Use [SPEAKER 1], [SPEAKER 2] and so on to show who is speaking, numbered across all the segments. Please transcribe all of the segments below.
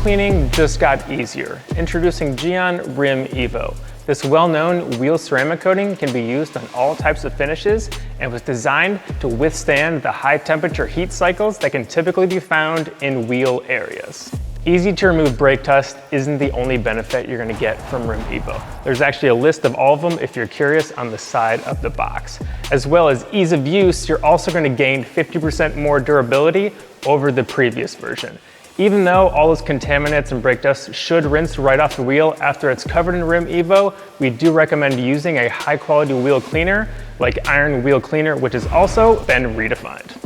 [SPEAKER 1] cleaning just got easier. Introducing Gyeon Rim EVO. This well-known wheel ceramic coating can be used on all types of finishes and was designed to withstand the high temperature heat cycles that can typically be found in wheel areas. Easy to remove brake dust isn't the only benefit you're going to get from Rim EVO. There's actually a list of all of them if you're curious on the side of the box. As well as ease of use, you're also going to gain 50% more durability over the previous version. Even though all those contaminants and brake dust should rinse right off the wheel after it's covered in Rim EVO, we do recommend using a high quality wheel cleaner like Iron Wheel Cleaner, which has also been redefined.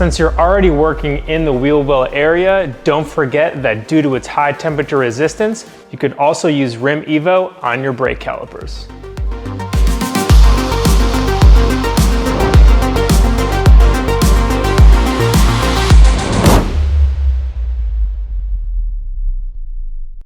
[SPEAKER 1] Since you're already working in the wheel well area, don't forget that due to its high temperature resistance, you could also use Rim EVO on your brake calipers.